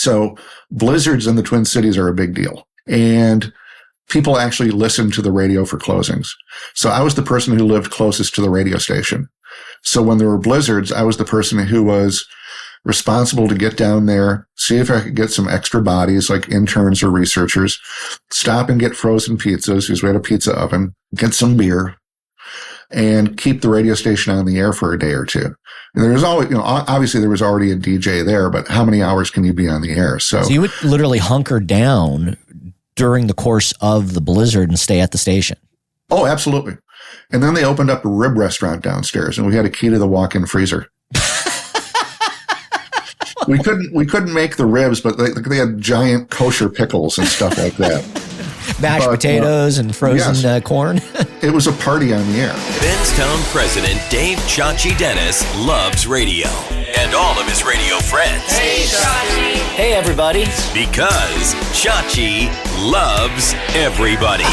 So blizzards in the Twin Cities are a big deal. And people actually listen to the radio for closings. So I was the person who lived closest to the radio station. So when there were blizzards, I was the person who was responsible to get down there, see if I could get some extra bodies like interns or researchers, stop and get frozen pizzas because we had a pizza oven, get some beer, and keep the radio station on the air for a day or two. And there was always, obviously there was already a DJ there, but how many hours can you be on the air? So you would literally hunker down during the course of the blizzard and stay at the station. Oh, absolutely. And then they opened up a rib restaurant downstairs and we had a key to the walk-in freezer. We couldn't make the ribs, but they had giant kosher pickles and stuff like that. Mashed potatoes and frozen corn. It was a party on the air. Benztown president Dave Chachi Dennis loves radio and all of his radio friends. Hey, Chachi. Hey, everybody. Because Chachi loves everybody.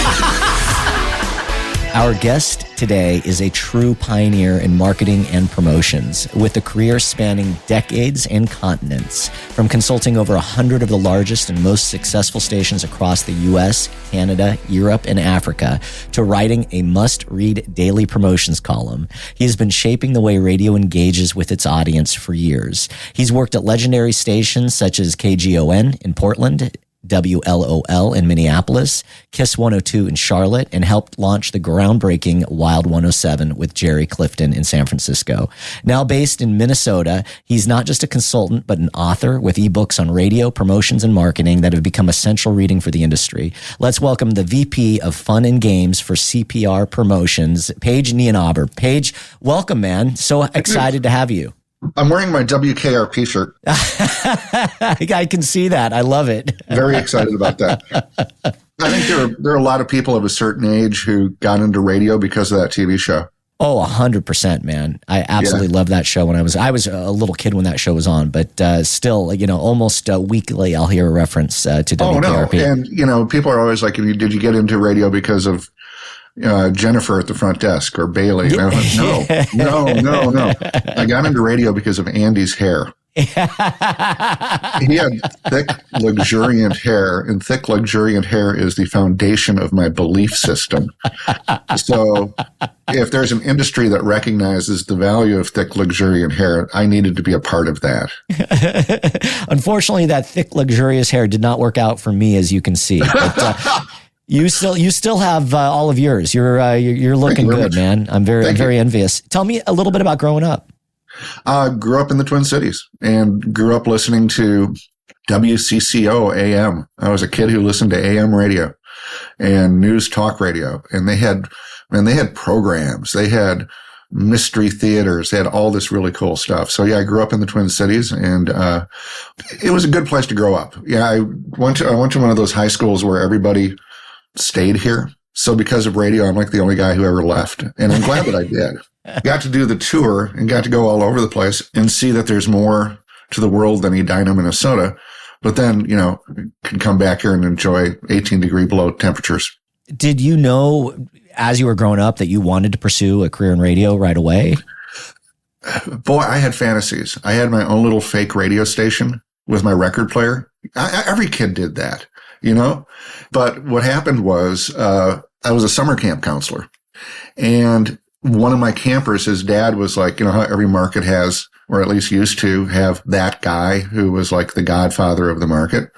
Our guest today is a true pioneer in marketing and promotions with a career spanning decades and continents, from consulting over 100 of the largest and most successful stations across the U.S., Canada, Europe, and Africa, to writing a must-read daily promotions column. He has been shaping the way radio engages with its audience for years. He's worked at legendary stations such as KGON in Portland, WLOL in Minneapolis, KISS 102 in Charlotte, and helped launch the groundbreaking Wild 107 with Jerry Clifton in San Francisco. Now based in Minnesota, he's not just a consultant, but an author with ebooks on radio, promotions, and marketing that have become essential reading for the industry. Let's welcome the VP of Fun and Games for CPR Promotions, Paige Nienaber. Paige, welcome, man. So excited to have you. I'm wearing my WKRP shirt. I can see that. I love it. Very excited about that. I think there are a lot of people of a certain age who got into radio because of that TV show. Oh, 100%, man. I absolutely love that show. When I was a little kid when that show was on, but still, almost weekly I'll hear a reference to WKRP. Oh, no. And, people are always like, did you get into radio because of Jennifer at the front desk or Bailey? And I went, no. I got into radio because of Andy's hair. He had thick, luxuriant hair, and thick, luxuriant hair is the foundation of my belief system. So if there's an industry that recognizes the value of thick, luxuriant hair, I needed to be a part of that. Unfortunately, that thick, luxurious hair did not work out for me, as you can see. But, you still have all of yours. You're looking good, man. I'm very envious. Tell me a little bit about growing up. Grew up in the Twin Cities and grew up listening to WCCO AM. I was a kid who listened to AM radio and news talk radio, and they had programs. They had mystery theaters. They had all this really cool stuff. So yeah, I grew up in the Twin Cities, and it was a good place to grow up. Yeah, I went to one of those high schools where everybody stayed here. So because of radio, I'm like the only guy who ever left. And I'm glad that I did. Got to do the tour and got to go all over the place and see that there's more to the world than Edina, Minnesota. But then, can come back here and enjoy 18 degree below temperatures. Did you know as you were growing up that you wanted to pursue a career in radio right away? Boy, I had fantasies. I had my own little fake radio station with my record player. Every kid did that. But what happened was, I was a summer camp counselor, and one of my campers, his dad was like, how every market has, or at least used to have, that guy who was like the godfather of the market.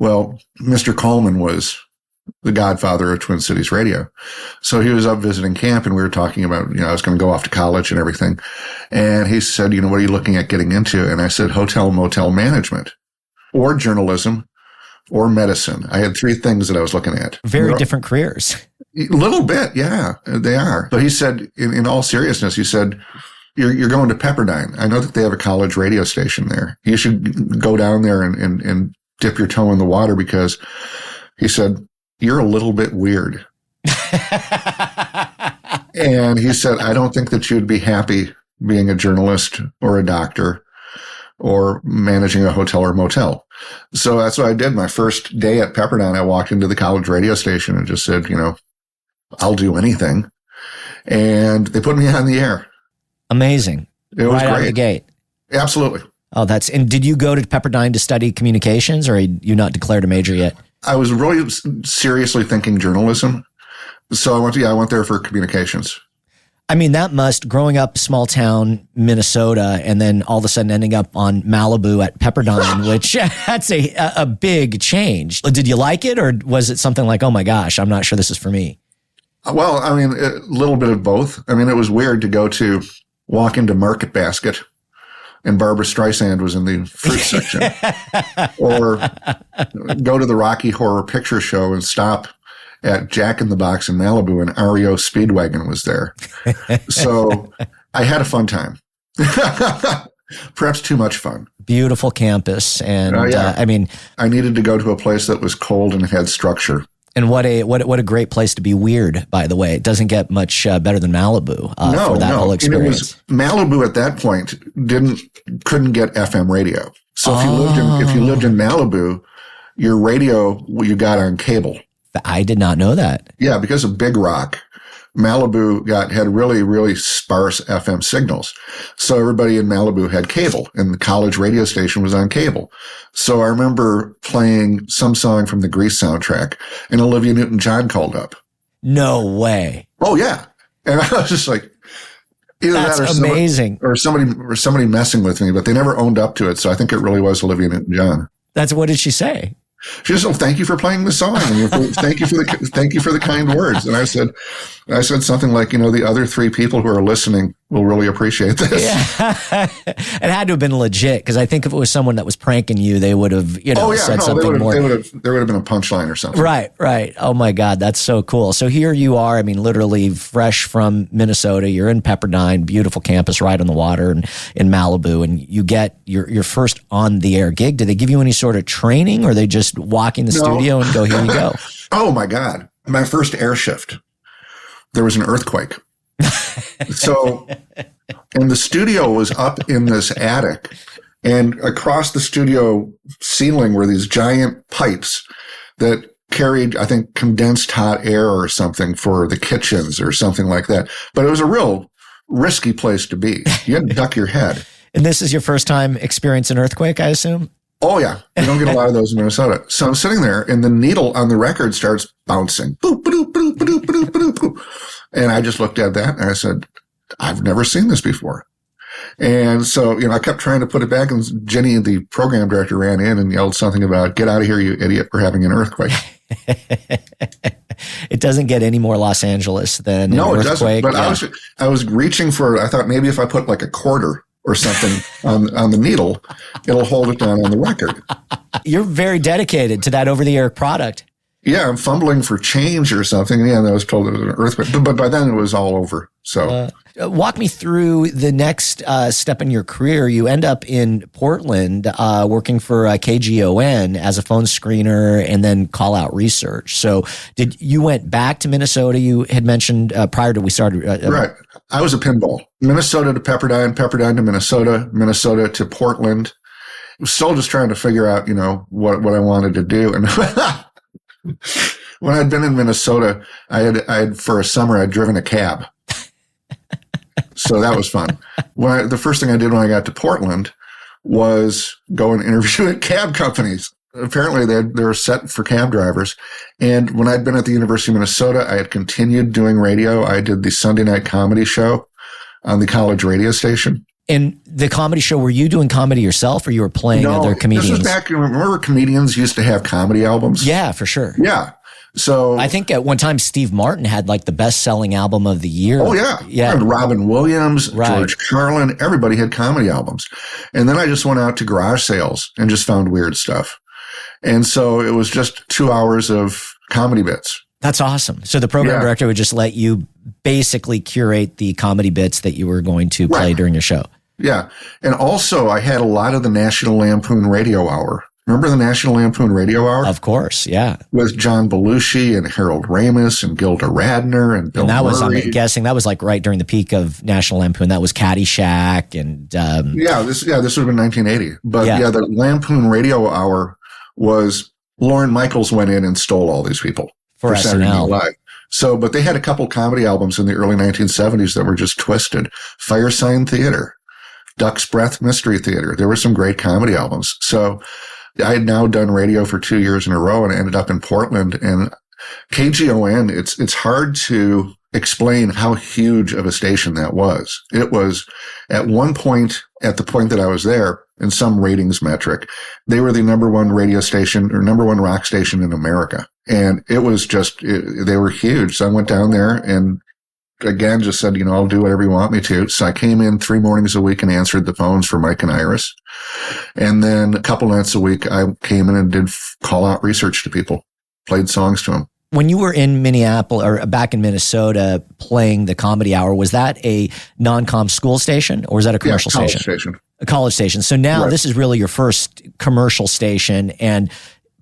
Well, Mr. Coleman was the godfather of Twin Cities radio. So he was up visiting camp, and we were talking about, I was going to go off to college and everything. And he said, what are you looking at getting into? And I said, hotel motel management or journalism or medicine. I had three things that I was looking at. Very different careers. A little bit, yeah, they are. But he said, in all seriousness, he said, you're going to Pepperdine. I know that they have a college radio station there. You should go down there and dip your toe in the water, because he said, you're a little bit weird. And he said, I don't think that you'd be happy being a journalist or a doctor or managing a hotel or motel. So that's what I did. My first day at Pepperdine, I walked into the college radio station and just said, I'll do anything. And they put me on the air. Amazing. It was right great. Out of the gate. Absolutely. Oh, and did you go to Pepperdine to study communications, or are you not declared a major yet? I was really seriously thinking journalism. So I went there for communications. I mean, growing up small town Minnesota and then all of a sudden ending up on Malibu at Pepperdine, which that's a big change. Did you like it, or was it something like, oh my gosh, I'm not sure this is for me? Well, I mean, a little bit of both. I mean, it was weird to walk into Market Basket and Barbara Streisand was in the fruit section, or go to the Rocky Horror Picture Show and stop at Jack in the Box in Malibu, and REO Speedwagon was there. So I had a fun time. Perhaps too much fun. Beautiful campus. And I mean, I needed to go to a place that was cold and had structure. And what a great place to be weird, by the way. It doesn't get much better than Malibu for that whole experience. Malibu at that point couldn't get FM radio. So if you lived in Malibu, your radio you got on cable. I did not know that. Yeah, because of Big Rock, Malibu had really, really sparse FM signals. So everybody in Malibu had cable, and the college radio station was on cable. So I remember playing some song from the Grease soundtrack, and Olivia Newton-John called up. No way. Oh, yeah. And I was just like, either that's that amazing. Or somebody messing with me, but they never owned up to it. So I think it really was Olivia Newton-John. What did she say? She said, "Oh, thank you for playing the song. And thank you for the kind words." And I said something like, the other three people who are listening will really appreciate this. Yeah. It had to have been legit, because I think if it was someone that was pranking you, they would have, said something more. There would have been a punchline or something. Right. Oh my God, that's so cool. So here you are. I mean, literally fresh from Minnesota. You're in Pepperdine, beautiful campus right on the water, and in Malibu, and you get your first on the air gig. Did they give you any sort of training, or they just walk in the studio and go, here you go? Oh my God, my first air shift. There was an earthquake. So, and the studio was up in this attic, and across the studio ceiling were these giant pipes that carried, I think, condensed hot air or something for the kitchens or something like that. But it was a real risky place to be. You had to duck your head. And this is your first time experiencing an earthquake, I assume? Oh, yeah. You don't get a lot of those in Minnesota. So I'm sitting there, and the needle on the record starts bouncing. Boop, ba-doop, ba-doop, ba-doop, ba-doop, ba-doop, ba-doop. And I just looked at that, and I said, I've never seen this before. And so, I kept trying to put it back, and Jenny, the program director, ran in and yelled something about, "Get out of here, you idiot, we're having an earthquake." It doesn't get any more Los Angeles than an earthquake. It doesn't. But I was reaching for, I thought maybe if I put like a quarter or something on the needle, it'll hold it down on the record. You're very dedicated to that over-the-air product. Yeah, I'm fumbling for change or something. And I was told it was an earthquake. But by then it was all over. So walk me through the next step in your career. You end up in Portland working for KGON as a phone screener and then call-out research. So you went back to Minnesota, you had mentioned prior to we started. Right. I was a pinball. Minnesota to Pepperdine, Pepperdine to Minnesota, Minnesota to Portland. I was still just trying to figure out, what I wanted to do. And when I'd been in Minnesota, I had for a summer, I'd driven a cab. So that was fun. The first thing I did when I got to Portland was go and interview at cab companies. Apparently they were set for cab drivers. And when I'd been at the University of Minnesota, I had continued doing radio. I did the Sunday night comedy show on the college radio station. And the comedy show, were you doing comedy yourself, or you were playing other comedians? This was back, remember comedians used to have comedy albums? Yeah, for sure. Yeah. So I think at one time Steve Martin had like the best-selling album of the year. Oh, yeah. Yeah. And Robin Williams, right. George Carlin, everybody had comedy albums. And then I just went out to garage sales and just found weird stuff. And so it was just 2 hours of comedy bits. That's awesome. So the program director would just let you basically curate the comedy bits that you were going to play during your show. Yeah. And also I had a lot of the National Lampoon Radio Hour. Remember the National Lampoon Radio Hour? Of course, yeah. With John Belushi and Harold Ramis and Gilda Radner and Bill Murray. Was, I'm guessing, that was like right during the peak of National Lampoon. That was Caddyshack and... This would have been 1980. But the Lampoon Radio Hour was Lorne Michaels went in and stole all these people for Saturday Night Live. So, but they had a couple comedy albums in the early 1970s that were just twisted. Firesign Theater, Duck's Breath Mystery Theater. There were some great comedy albums. So I had now done radio for 2 years in a row, and I ended up in Portland. And KGON, it's hard to explain how huge of a station that was. It was at one point, at the point that I was there, in some ratings metric, they were the number one radio station or number one rock station in America. And it was just, they were huge. So I went down there and again, just said, I'll do whatever you want me to. So I came in 3 mornings a week and answered the phones for Mike and Iris. And then a couple nights a week, I came in and did call out research to people, played songs to them. When you were in Minneapolis or back in Minnesota playing the Comedy Hour, was that a non-com school station or was that a commercial station? A college station. So now This is really your first commercial station, and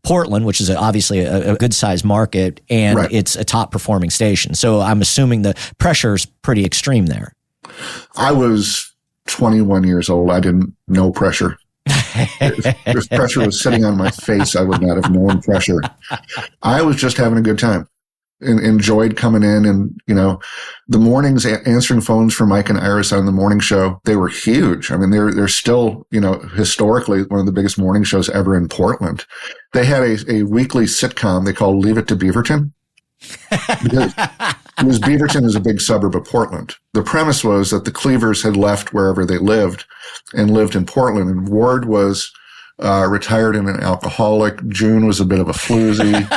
Portland, which is obviously a good sized market, and it's a top performing station. So I'm assuming the pressure is pretty extreme there. I was 21 years old. I didn't know pressure. If pressure was sitting on my face, I would not have known pressure. I was just having a good time and enjoyed coming in. And, the mornings answering phones for Mike and Iris on the morning show, they were huge. I mean, they're still, historically one of the biggest morning shows ever in Portland. They had a weekly sitcom they called Leave It to Beaverton. Because Beaverton is a big suburb of Portland. The premise was that the Cleavers had left wherever they lived and lived in Portland. And Ward was retired and an alcoholic. June was a bit of a floozy.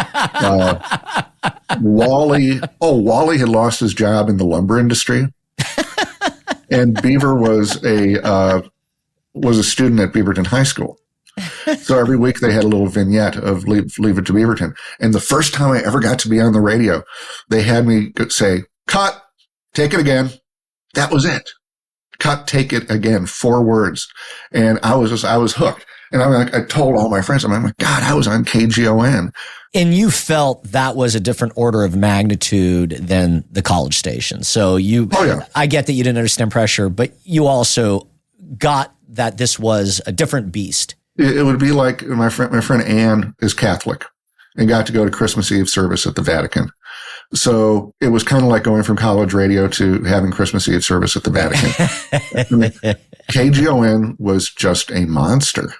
Wally had lost his job in the lumber industry. And Beaver was a student at Beaverton High School. So every week they had a little vignette of Leave It to Beaverton. And the first time I ever got to be on the radio, they had me say, cut, take it again. That was it. Cut, take it again. 4 words. And I was hooked. And I told all my friends, I'm like, God, I was on KGON. And you felt that was a different order of magnitude than the college station. So I get that you didn't understand pressure, but you also got that this was a different beast. It would be like my friend Ann is Catholic and got to go to Christmas Eve service at the Vatican. So it was kind of like going from college radio to having Christmas Eve service at the Vatican. KGON was just a monster.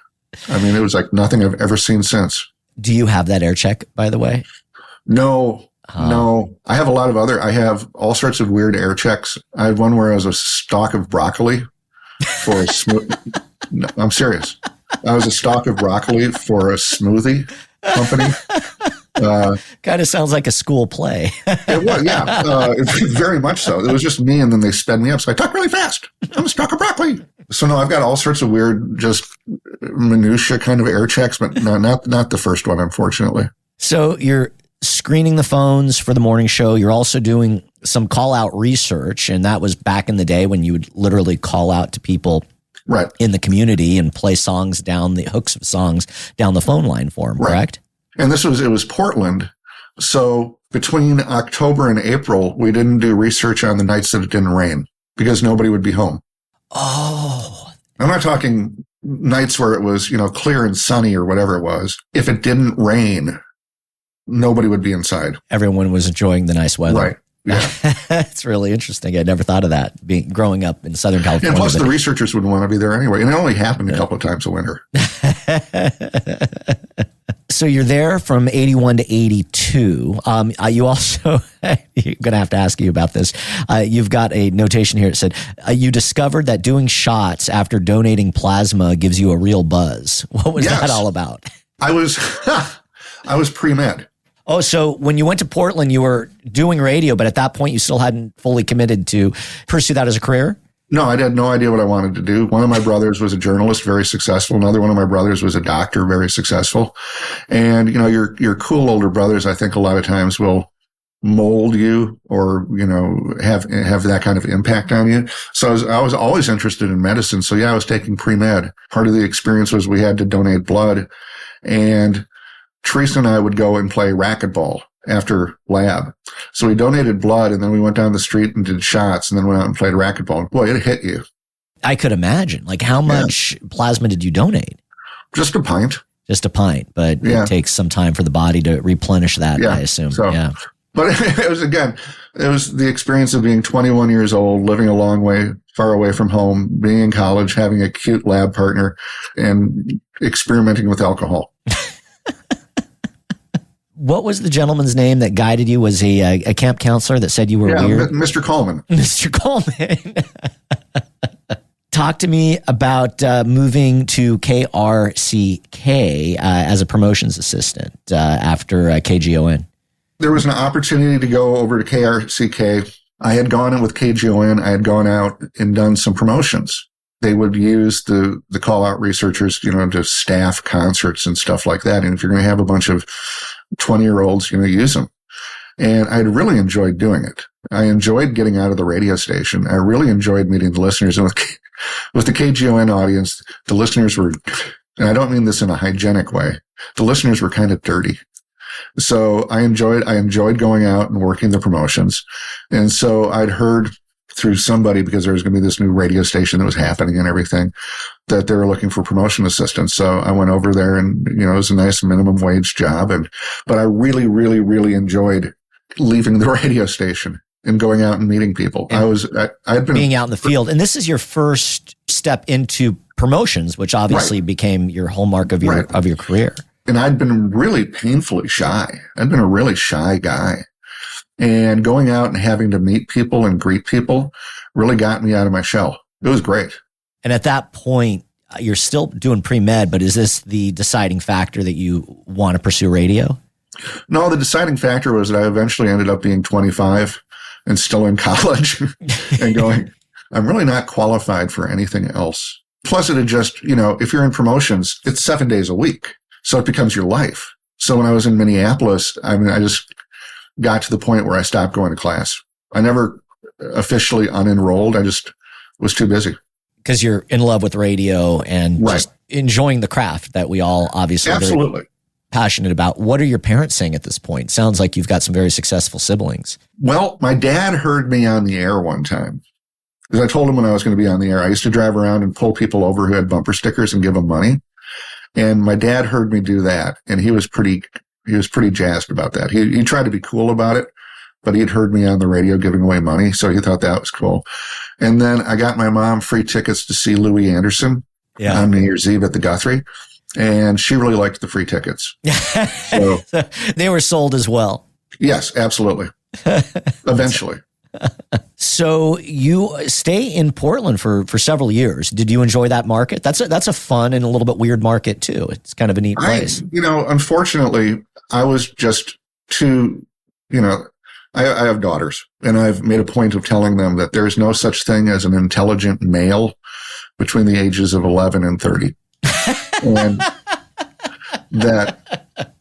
I mean, it was like nothing I've ever seen since. Do you have that air check, by the way? No. No. I have I have all sorts of weird air checks. I had one where I was a stalk of broccoli for a smoothie. No, I'm serious. I was a stalk of broccoli for a smoothie company. Kind of sounds like a school play. It was, yeah. Very much so. It was just me, and then they sped me up. So I talk really fast. I'm a stalk of broccoli. So no, I've got all sorts of weird, just minutia kind of air checks, but no, not the first one, unfortunately. So you're screening the phones for the morning show. You're also doing some call out research, and that was back in the day when you would literally call out to people in the community and play songs down the hooks of songs down the phone line for them, correct? And it was Portland. So between October and April, we didn't do research on the nights that it didn't rain because nobody would be home. Oh. I'm not talking nights where it was, clear and sunny or whatever it was. If it didn't rain, nobody would be inside. Everyone was enjoying the nice weather. Right. Yeah. It's really interesting. I never thought of that growing up in Southern California. And plus the researchers would want to be there anyway. And it only happened a couple of times a winter. So you're there from 81 to 82. You also, you're going to have to ask you about this. You've got a notation here. It said, you discovered that doing shots after donating plasma gives you a real buzz. What was that all about? I was pre-med. Oh, so when you went to Portland, you were doing radio, but at that point you still hadn't fully committed to pursue that as a career? No, I had no idea what I wanted to do. One of my brothers was a journalist, very successful. Another one of my brothers was a doctor, very successful. And, your cool older brothers, I think a lot of times will mold you or, have that kind of impact on you. So I was always interested in medicine. So I was taking pre-med. Part of the experience was we had to donate blood, and Teresa and I would go and play racquetball after lab. So we donated blood, and then we went down the street and did shots, and then went out and played racquetball. And boy, it hit you. I could imagine. Like, how much plasma did you donate? Just a pint. Just a pint, but it takes some time for the body to replenish that, I assume. So, but it was, again, It was the experience of being 21 years old, living a long way, far away from home, being in college, having a cute lab partner, and experimenting with alcohol. What was the gentleman's name that guided you? Was he a camp counselor that said you were weird? Mr. Coleman. Mr. Coleman. Talk to me about moving to KRCK as a promotions assistant after KGON. There was an opportunity to go over to KRCK. I had gone in with KGON. I had gone out and done some promotions. They would use the call-out researchers, to staff concerts and stuff like that. And if you're going to have a bunch of 20-year-olds, use them. And I really enjoyed doing it. I enjoyed getting out of the radio station. I really enjoyed meeting the listeners. And with the KGON audience, the listeners were, and I don't mean this in a hygienic way, the listeners were kind of dirty. So I enjoyed going out and working the promotions. And so I'd heard through somebody, because there was going to be this new radio station that was happening and everything, that they were looking for promotion assistants. So I went over there and, it was a nice minimum wage job. But I really, really, really enjoyed leaving the radio station and going out and meeting people. I'd been being out in the field. And this is your first step into promotions, which obviously became your hallmark of your career. And I'd been really painfully shy. I'd been a really shy guy. And going out and having to meet people and greet people really got me out of my shell. It was great. And at that point, you're still doing pre-med, but is this the deciding factor that you want to pursue radio? No, the deciding factor was that I eventually ended up being 25 and still in college and going, I'm really not qualified for anything else. Plus it had just, if you're in promotions, it's 7 days a week. So it becomes your life. So when I was in Minneapolis, I just got to the point where I stopped going to class. I never officially unenrolled. I just was too busy. Because you're in love with radio and just enjoying the craft that we all obviously are very passionate about. What are your parents saying at this point? Sounds like you've got some very successful siblings. Well, my dad heard me on the air one time. Because I told him when I was going to be on the air, I used to drive around and pull people over who had bumper stickers and give them money. And my dad heard me do that, and he was pretty jazzed about that. He tried to be cool about it, but he'd heard me on the radio giving away money, so he thought that was cool. And then I got my mom free tickets to see Louis Anderson on New Year's Eve at the Guthrie, and she really liked the free tickets. So they were sold as well. Yes, absolutely. Eventually. So you stay in Portland for several years. Did you enjoy that market? That's a fun and a little bit weird market too. It's kind of a neat place. Unfortunately, I was just too, I have daughters, and I've made a point of telling them that there is no such thing as an intelligent male between the ages of 11 and 30. And that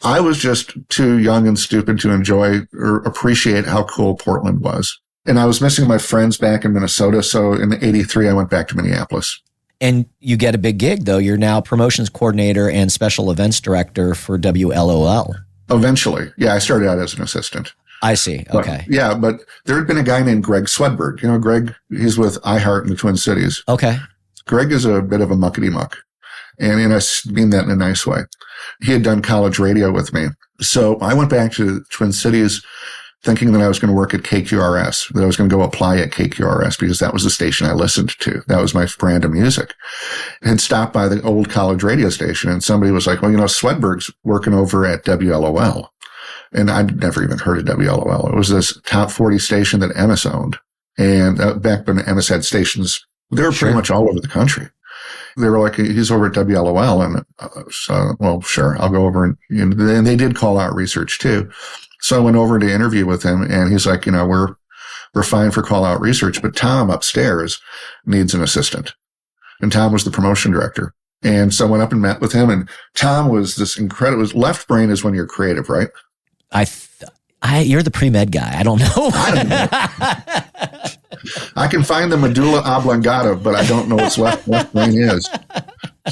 I was just too young and stupid to enjoy or appreciate how cool Portland was. And I was missing my friends back in Minnesota. So in '83, I went back to Minneapolis. And you get a big gig, though. You're now promotions coordinator and special events director for WLOL. Eventually. Yeah, I started out as an assistant. I see. Okay. But there had been a guy named Greg Swedberg. Greg, he's with iHeart in the Twin Cities. Okay. Greg is a bit of a muckety-muck. And I mean that in a nice way. He had done college radio with me. So I went back to Twin Cities thinking that I was going to work at KQRS, that I was going to go apply at KQRS because that was the station I listened to. That was my brand of music. I had stopped by the old college radio station, and somebody was like, well, Swedberg's working over at WLOL. And I'd never even heard of WLOL. It was this top 40 station that Emmis owned. And back when Emmis had stations, they were pretty much all over the country. They were like, he's over at WLOL. And so, well, sure, I'll go over. And they did call out research too. So I went over to interview with him, and he's like, we're fine for call out research, but Tom upstairs needs an assistant. And Tom was the promotion director. And so I went up and met with him, and Tom was this incredible, left brain is when you're creative, right? You're the pre-med guy. I don't know. I don't know. I can find the medulla oblongata, but I don't know what's left brain is.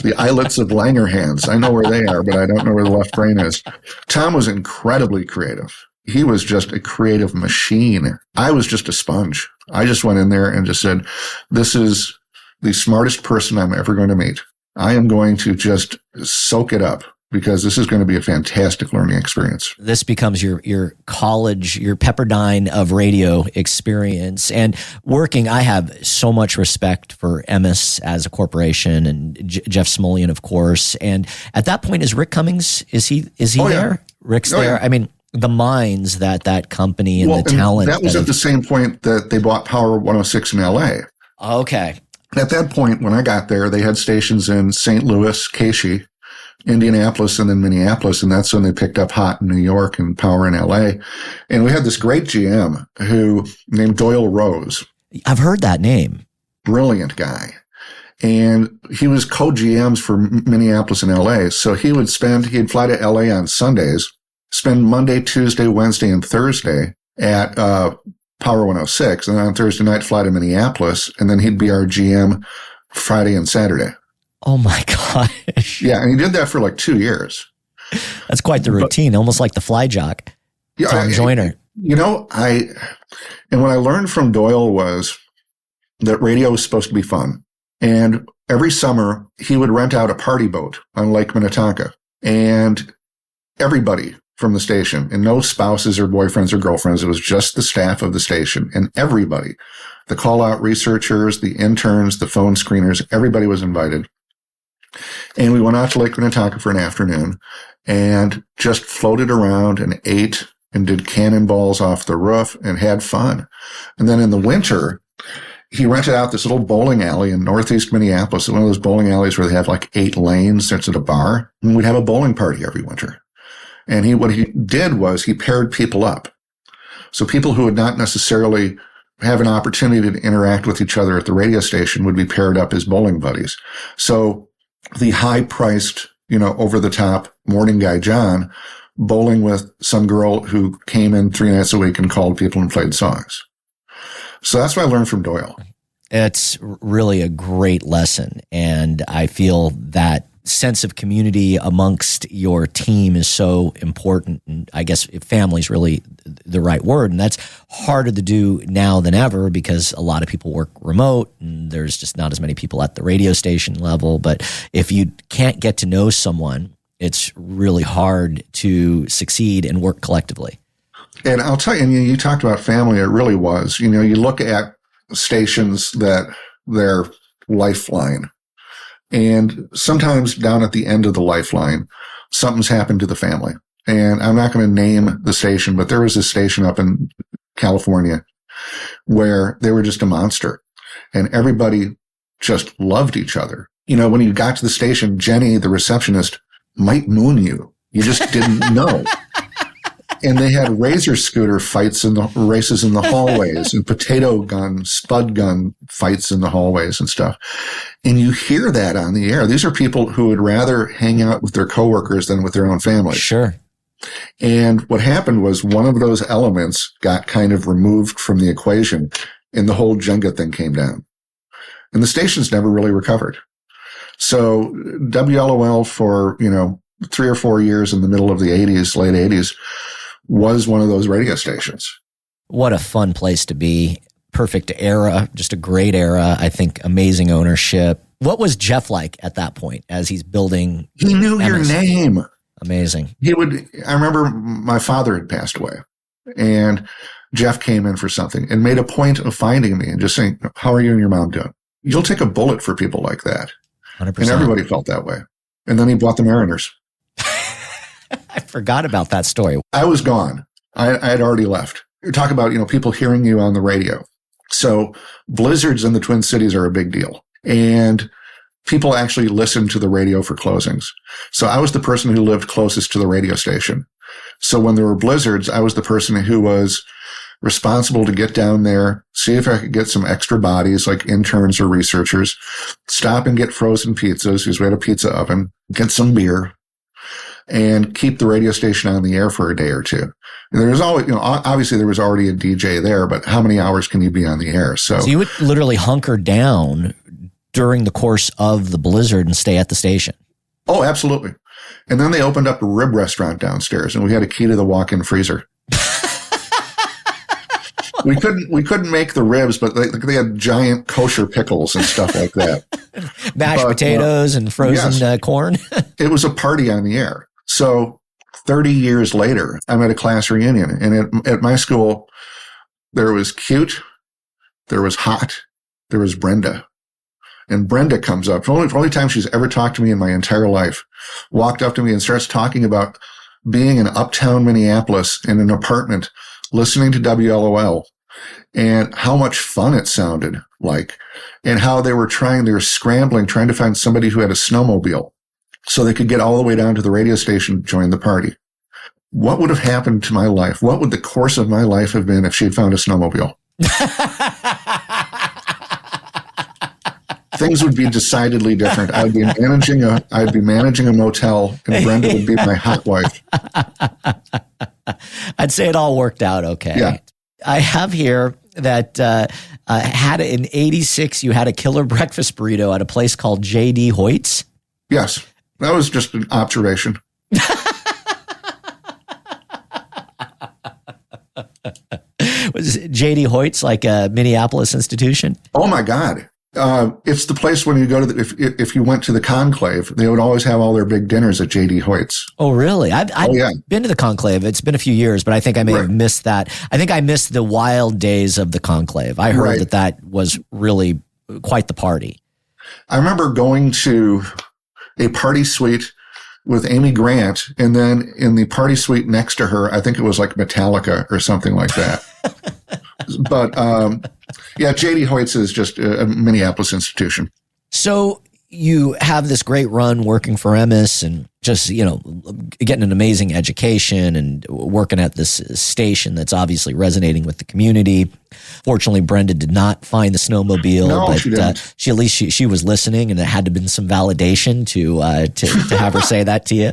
The islets of Langerhans. I know where they are, but I don't know where the left brain is. Tom was incredibly creative. He was just a creative machine. I was just a sponge. I just went in there and just said, this is the smartest person I'm ever going to meet. I am going to just soak it up because this is going to be a fantastic learning experience. This becomes your college, your Pepperdine of radio experience. And working, I have so much respect for Emmis as a corporation and Jeff Smolian, of course. And at that point, is Rick Cummings, is he there? Yeah. Rick's there. Yeah. I mean, the minds that company and the talent. That was at the same point that they bought Power 106 in LA. Okay. At that point, when I got there, they had stations in St. Louis, Casey, Indianapolis, and then Minneapolis. And that's when they picked up Hot in New York and Power in LA. And we had this great GM named Doyle Rose. I've heard that name. Brilliant guy. And he was co-GMs for Minneapolis and LA. So he'd fly to LA on Sundays, spend Monday, Tuesday, Wednesday, and Thursday at Power 106, and then on Thursday night fly to Minneapolis, and then he'd be our GM Friday and Saturday. Oh my gosh. Yeah, and he did that for like 2 years. That's quite the routine, almost like the fly jock, Tom Joyner. And what I learned from Doyle was that radio was supposed to be fun. And every summer, he would rent out a party boat on Lake Minnetonka, and everybody from the station, and no spouses or boyfriends or girlfriends. It was just the staff of the station, and everybody, the call-out researchers, the interns, the phone screeners, everybody was invited. And we went out to Lake Minnetonka for an afternoon and just floated around and ate and did cannonballs off the roof and had fun. And then in the winter, he rented out this little bowling alley in northeast Minneapolis, one of those bowling alleys where they have like 8 lanes. It's at a bar. And we'd have a bowling party every winter. And what he did was he paired people up. So people who would not necessarily have an opportunity to interact with each other at the radio station would be paired up as bowling buddies. So the high-priced, over-the-top morning guy, John, bowling with some girl who came in 3 nights a week and called people and played songs. So that's what I learned from Doyle. It's really a great lesson. And I feel that sense of community amongst your team is so important. And I guess family is really the right word. And that's harder to do now than ever because a lot of people work remote and there's just not as many people at the radio station level. But if you can't get to know someone, it's really hard to succeed and work collectively. And I'll tell you, you talked about family. It really was. You look at stations that they're lifeline. And sometimes down at the end of the lifeline, something's happened to the family. And I'm not going to name the station, but there was a station up in California where they were just a monster. And everybody just loved each other. When you got to the station, Jenny, the receptionist, might moon you. You just didn't know. And they had razor scooter fights in the races in the hallways and potato gun, spud gun fights in the hallways and stuff. And you hear that on the air. These are people who would rather hang out with their coworkers than with their own family. Sure. And what happened was one of those elements got kind of removed from the equation and the whole Jenga thing came down. And the stations never really recovered. So WLOL for, 3 or 4 years in the middle of the 80s, late 80s, was one of those radio stations. What a fun place to be. Perfect era, just a great era. I think amazing ownership. What was Jeff like at that point as he's building? He knew your name. Amazing. I remember my father had passed away and Jeff came in for something and made a point of finding me and just saying, how are you and your mom doing? You'll take a bullet for people like that. 100%. And everybody felt that way. And then he bought the Mariners. I forgot about that story. I was gone. I had already left. You talk about, people hearing you on the radio. So blizzards in the Twin Cities are a big deal. And people actually listen to the radio for closings. So I was the person who lived closest to the radio station. So when there were blizzards, I was the person who was responsible to get down there, see if I could get some extra bodies like interns or researchers, stop and get frozen pizzas because we had a pizza oven, get some beer, and keep the radio station on the air for a day or two. And there was always, obviously there was already a DJ there, but how many hours can you be on the air? So you would literally hunker down during the course of the blizzard and stay at the station. Oh, absolutely. And then they opened up a rib restaurant downstairs and we had a key to the walk-in freezer. We couldn't make the ribs, but they had giant kosher pickles and stuff like that. Mashed potatoes and frozen corn. It was a party on the air. So 30 years later, I'm at a class reunion, and at my school, there was cute, there was hot, there was Brenda. And Brenda comes up, for the only time she's ever talked to me in my entire life, walked up to me and starts talking about being in uptown Minneapolis in an apartment, listening to WLOL, and how much fun it sounded like, and how they were scrambling, trying to find somebody who had a snowmobile so they could get all the way down to the radio station to join the party. What would have happened to my life? What would the course of my life have been if she'd found a snowmobile? Things would be decidedly different. I'd be managing a motel, and Brenda would be my hot wife. I'd say it all worked out okay. Yeah. I have here that had in '86 you had a killer breakfast burrito at a place called J.D. Hoyt's. Yes, that was just an observation. Was J.D. Hoyt's like a Minneapolis institution? Oh my God. It's the place when you go to if you went to the conclave, they would always have all their big dinners at J.D. Hoyt's. Oh, really? I've been to the conclave. It's been a few years, but I think I may have missed that. I think I missed the wild days of the conclave. I heard that was really quite the party. I remember going to a party suite with Amy Grant, and then in the party suite next to her, I think it was like Metallica or something like that. But yeah, J.D. Hoyt's is just a Minneapolis institution. So you have this great run working for Emmis and just, getting an amazing education and working at this station that's obviously resonating with the community. Fortunately, Brenda did not find the snowmobile, but she didn't. She at least she was listening, and it had to have been some validation to have her say that to you.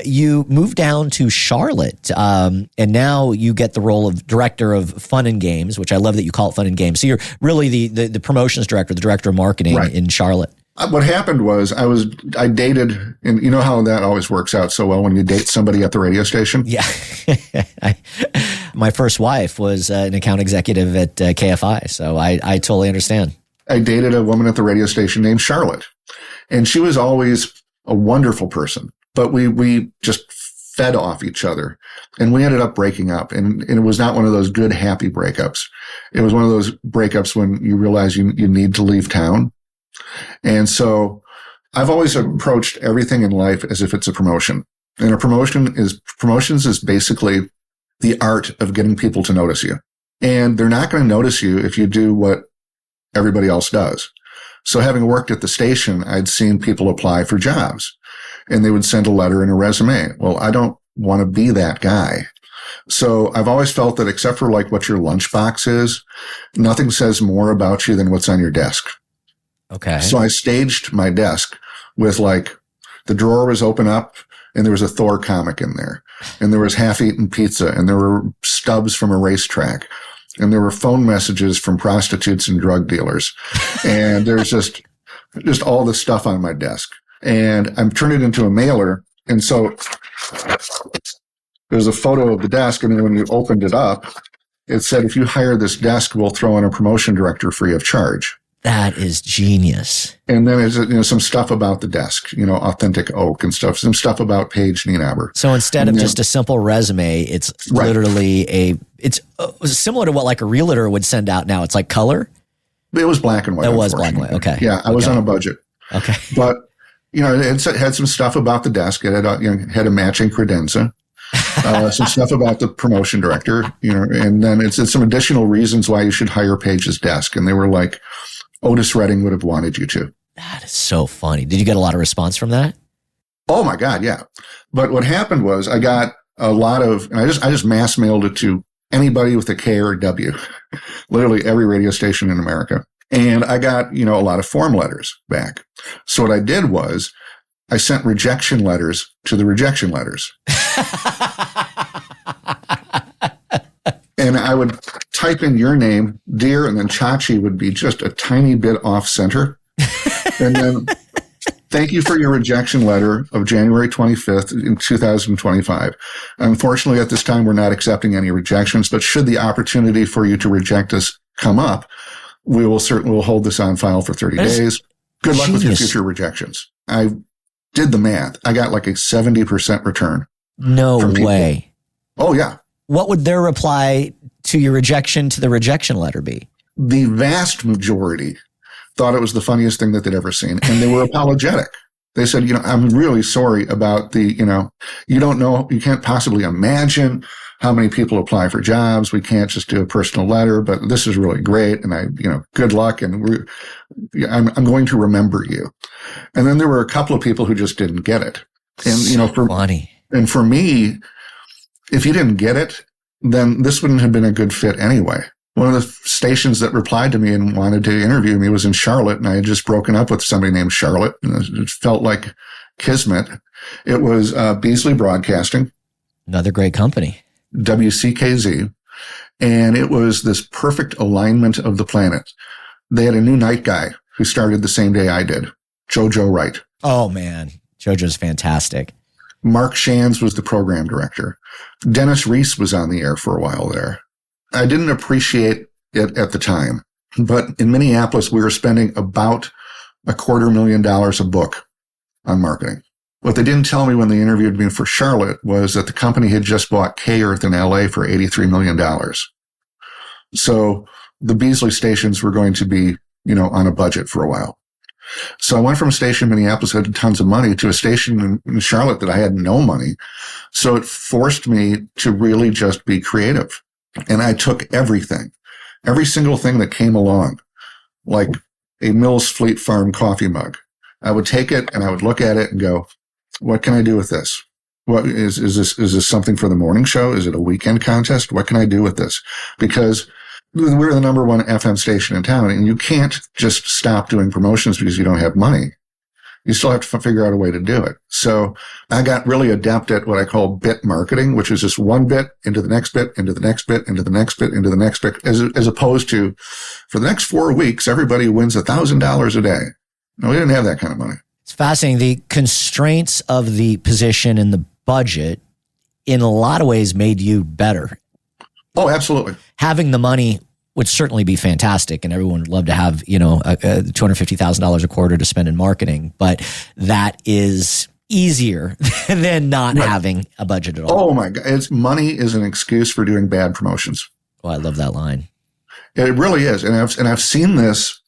You moved down to Charlotte, and now you get the role of director of fun and games, which I love that you call it fun and games. So you're really the promotions director, the director of marketing in Charlotte. What happened was I dated, and you know how that always works out so well when you date somebody at the radio station? Yeah. My first wife was an account executive at KFI, so I totally understand. I dated a woman at the radio station named Charlotte, and she was always a wonderful person, but we just fed off each other, and we ended up breaking up, and it was not one of those good, happy breakups. It was one of those breakups when you realize you need to leave town. And so I've always approached everything in life as if it's a promotion. And promotions is basically the art of getting people to notice you. And they're not going to notice you if you do what everybody else does. So having worked at the station, I'd seen people apply for jobs, and they would send a letter and a resume. Well, I don't want to be that guy. So I've always felt that except for like what your lunchbox is, nothing says more about you than what's on your desk. Okay. So I staged my desk with like the drawer was open up and there was a Thor comic in there, and there was half-eaten pizza, and there were stubs from a racetrack, and there were phone messages from prostitutes and drug dealers. And there's just all this stuff on my desk, and I'm turning it into a mailer. And so there's a photo of the desk. And then when you opened it up, it said, if you hire this desk, we'll throw in a promotion director free of charge. That is genius. And then there's some stuff about the desk, authentic oak and stuff, some stuff about Paige Nienaber. So instead of just a simple resume, it's literally it's similar to what like a realtor would send out now. It's like color. It was black and white. It was black and white. Okay. Yeah. I was on a budget. Okay. But, it had some stuff about the desk. It had a matching credenza. Some stuff about the promotion director, and then it's some additional reasons why you should hire Paige's desk. And they were like, Otis Redding would have wanted you to. That is so funny. Did you get a lot of response from that? Oh my God, yeah. But what happened was I got a lot of, and I just mass mailed it to anybody with a K or a W, literally every radio station in America. And I got, a lot of form letters back. So what I did was I sent rejection letters to the rejection letters. And I would type in your name, dear, and then Chachi would be just a tiny bit off center. And then, thank you for your rejection letter of January 25th in 2025. Unfortunately, at this time, we're not accepting any rejections, but should the opportunity for you to reject us come up, we'll hold this on file for 30 days. Good luck with your future rejections. I did the math. I got like a 70% return. No way. Oh, yeah. What would their reply to your rejection to the rejection letter be? The vast majority thought it was the funniest thing that they'd ever seen. And they were apologetic. They said, I'm really sorry about you don't know, you can't possibly imagine how many people apply for jobs. We can't just do a personal letter, but this is really great. And good luck. And I'm going to remember you. And then there were a couple of people who just didn't get it. And, funny. And for me, if you didn't get it, then this wouldn't have been a good fit anyway. One of the stations that replied to me and wanted to interview me was in Charlotte, and I had just broken up with somebody named Charlotte, and it felt like kismet. It was Beasley Broadcasting. Another great company. WCKZ. And it was this perfect alignment of the planets. They had a new night guy who started the same day I did, Jojo Wright. Oh, man. Jojo's fantastic. Mark Shands was the program director. Dennis Reese was on the air for a while there. I didn't appreciate it at the time, but in Minneapolis, we were spending about $250,000 a book on marketing. What they didn't tell me when they interviewed me for Charlotte was that the company had just bought K-Earth in LA for $83 million. So the Beasley stations were going to be, on a budget for a while. So I went from a station in Minneapolis that had tons of money to a station in Charlotte that I had no money. So it forced me to really just be creative. And I took everything, every single thing that came along, like a Mills Fleet Farm coffee mug. I would take it and I would look at it and go, what can I do with this? What is this something for the morning show? Is it a weekend contest? What can I do with this? Because we're the number one FM station in town, and you can't just stop doing promotions because you don't have money. You still have to figure out a way to do it. So I got really adept at what I call bit marketing, which is just one bit into the next bit, into the next bit, into the next bit, into the next bit, as opposed to for the next 4 weeks, everybody wins $1,000 a day. No, we didn't have that kind of money. It's fascinating. The constraints of the position and the budget in a lot of ways made you better. Oh, absolutely. Having the money would certainly be fantastic, and everyone would love to have, $250,000 a quarter to spend in marketing, but that is easier than not having a budget at all. Oh my God. Money is an excuse for doing bad promotions. Oh, I love that line. It really is. And I've seen this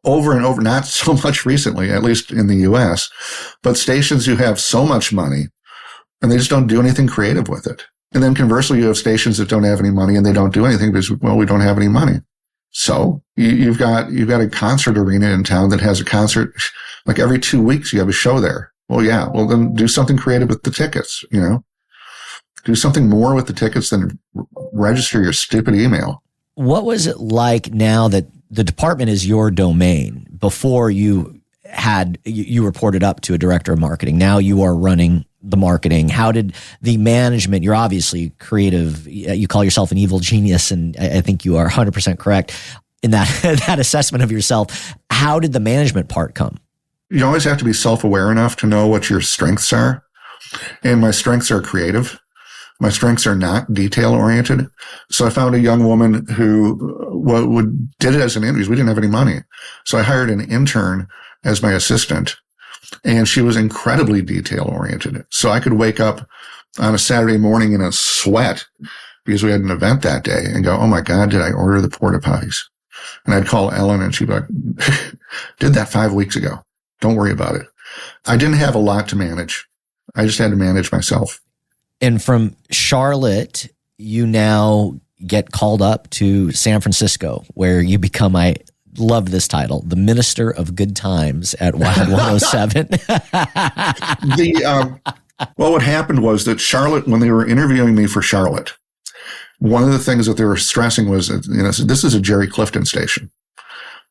over and over, not so much recently, at least in the US, but stations who have so much money and they just don't do anything creative with it. And then conversely, you have stations that don't have any money and they don't do anything because, well, we don't have any money. So you've got a concert arena in town that has a concert like every 2 weeks. You have a show there. Well, yeah. Well, then do something creative with the tickets, do something more with the tickets than register your stupid email. What was it like now that the department is your domain? Before you reported up to a director of marketing. Now you are running the marketing. How did the management, you're obviously creative, you call yourself an evil genius, and I think you are 100% correct in that assessment of yourself. How did the management part come? You always have to be self-aware enough to know what your strengths are. And my strengths are creative. My strengths are not detail-oriented. So I found a young woman who did it as an intern. We didn't have any money. So I hired an intern as my assistant, and she was incredibly detail-oriented. So I could wake up on a Saturday morning in a sweat because we had an event that day and go, oh my God, did I order the porta potties? And I'd call Ellen and she'd be like, did that 5 weeks ago. Don't worry about it. I didn't have a lot to manage. I just had to manage myself. And from Charlotte, you now get called up to San Francisco, where you become, I love this title, the Minister of Good Times at Wild 107. Well, what happened was that Charlotte, when they were interviewing me for Charlotte, one of the things that they were stressing was that, this is a Jerry Clifton station.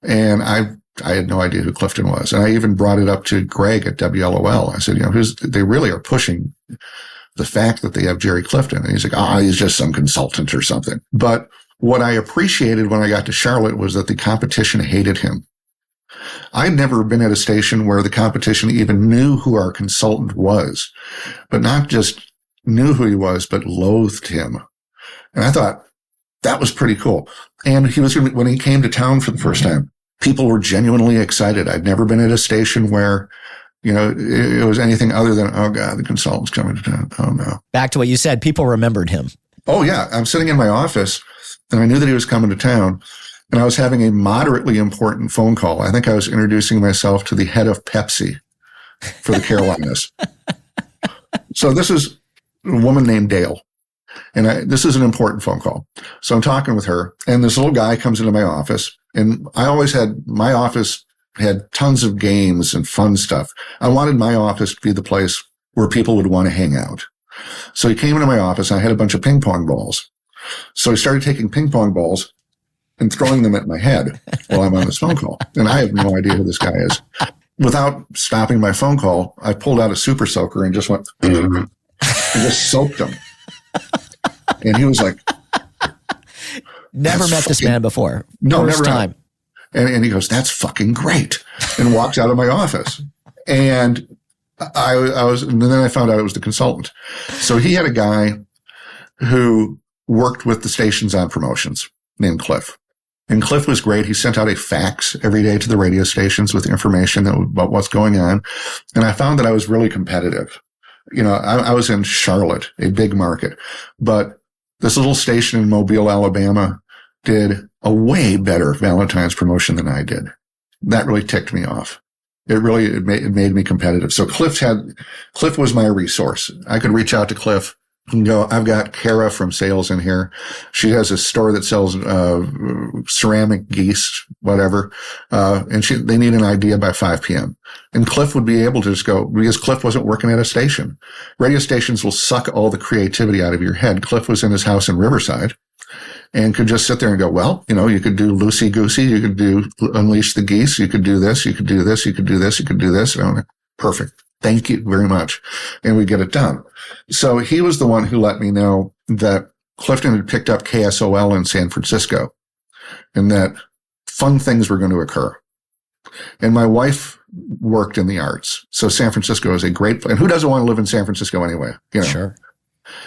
And I had no idea who Clifton was. And I even brought it up to Greg at WLOL. I said, they really are pushing the fact that they have Jerry Clifton. And he's like, he's just some consultant or something. But what I appreciated when I got to Charlotte was that the competition hated him. I'd never been at a station where the competition even knew who our consultant was, but not just knew who he was, but loathed him. And I thought that was pretty cool. And when he came to town for the first time, people were genuinely excited. I'd never been at a station where it was anything other than, oh God, the consultant's coming to town. Oh no. Back to what you said, people remembered him. Oh yeah. I'm sitting in my office and I knew that he was coming to town and I was having a moderately important phone call. I think I was introducing myself to the head of Pepsi for the Carolinas. So this is a woman named Dale. And this is an important phone call. So I'm talking with her and this little guy comes into my office and my office had tons of games and fun stuff. I wanted my office to be the place where people would want to hang out. So he came into my office and I had a bunch of ping pong balls. So he started taking ping pong balls and throwing them at my head while I'm on this phone call. And I have no idea who this guy is. Without stopping my phone call, I pulled out a super soaker and just went and just soaked him. And he was like, never met this man before. No, First never. time. And he goes, that's fucking great. And walks out of my office. And and then I found out it was the consultant. So he had a guy who worked with the stations on promotions named Cliff. And Cliff was great. He sent out a fax every day to the radio stations with information about what's going on. And I found that I was really competitive. I was in Charlotte, a big market, but this little station in Mobile, Alabama did a way better Valentine's promotion than I did. That really ticked me off. It made me competitive. So Cliff was my resource. I could reach out to Cliff and go, I've got Kara from sales in here. She has a store that sells ceramic geese, whatever. And they need an idea by 5 p.m. And Cliff would be able to just go, because Cliff wasn't working at a station. Radio stations will suck all the creativity out of your head. Cliff was in his house in Riverside and could just sit there and go, well, you could do Loosey Goosey. You could do Unleash the Geese. You could do this. You could do this. You could do this. You could do this. Perfect. Thank you very much. And we get it done. So he was the one who let me know that Clifton had picked up KSOL in San Francisco and that fun things were going to occur. And my wife worked in the arts. So San Francisco is a great place. And who doesn't want to live in San Francisco anyway? Sure.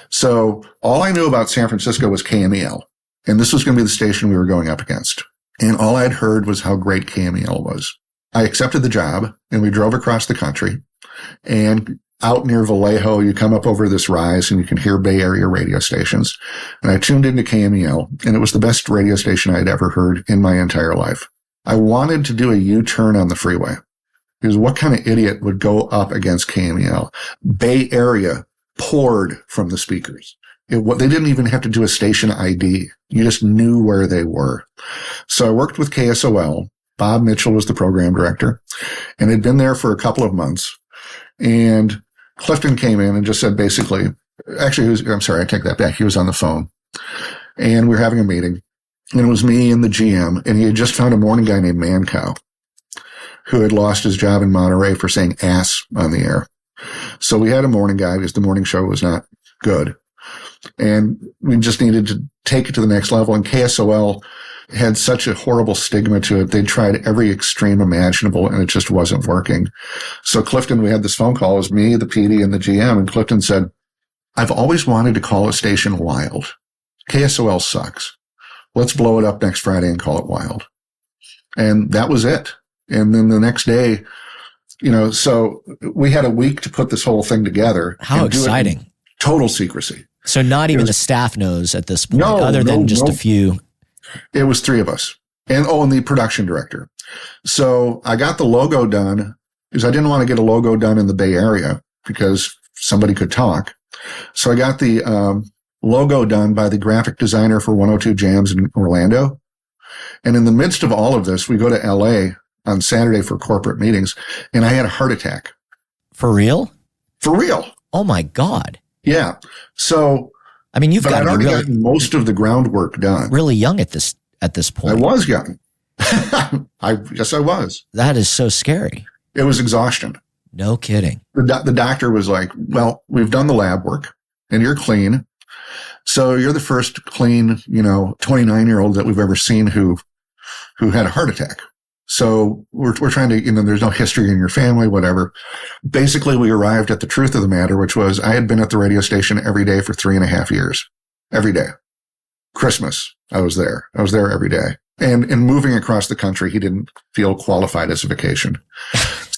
So all I knew about San Francisco was KMEL. And this was going to be the station we were going up against. And all I'd heard was how great KMEL was. I accepted the job and we drove across the country. And out near Vallejo, you come up over this rise and you can hear Bay Area radio stations. And I tuned into KMEL and it was the best radio station I'd ever heard in my entire life. I wanted to do a U-turn on the freeway because what kind of idiot would go up against KMEL? Bay Area poured from the speakers. They didn't even have to do a station ID. You just knew where they were. So I worked with KSOL. Bob Mitchell was the program director and had been there for a couple of months. And Clifton came in and just said basically, actually, I'm sorry, I take that back. He was on the phone and we were having a meeting and it was me and the GM and he had just found a morning guy named Mancow who had lost his job in Monterey for saying ass on the air. So we had a morning guy because the morning show was not good and we just needed to take it to the next level. And KSOL had such a horrible stigma to it. They tried every extreme imaginable and it just wasn't working. So Clifton, we had this phone call. It was me, the PD and the GM. And Clifton said, I've always wanted to call a station Wild. KSOL sucks. Let's blow it up next Friday and call it Wild. And that was it. And then the next day, so we had a week to put this whole thing together. How exciting. Total secrecy. So not even the staff knows at this point, other than just a few. It was 3 of us. And the production director. So I got the logo done because I didn't want to get a logo done in the Bay Area because somebody could talk. So I got the logo done by the graphic designer for 102 Jams in Orlando. And in the midst of all of this, we go to LA on Saturday for corporate meetings and I had a heart attack. For real? For real. Oh my God. Yeah. So I mean, you've got already gotten most of the groundwork done. Really young at this point. I was young. Yes, I was. That is so scary. It was exhaustion. No kidding. The doctor was like, well, we've done the lab work and you're clean. So you're the first clean, 29-year-old that we've ever seen who had a heart attack. So we're trying to, there's no history in your family, whatever. Basically, we arrived at the truth of the matter, which was I had been at the radio station every day for 3.5 years. Every day. Christmas, I was there. I was there every day. And in moving across the country, he didn't feel qualified as a vacation.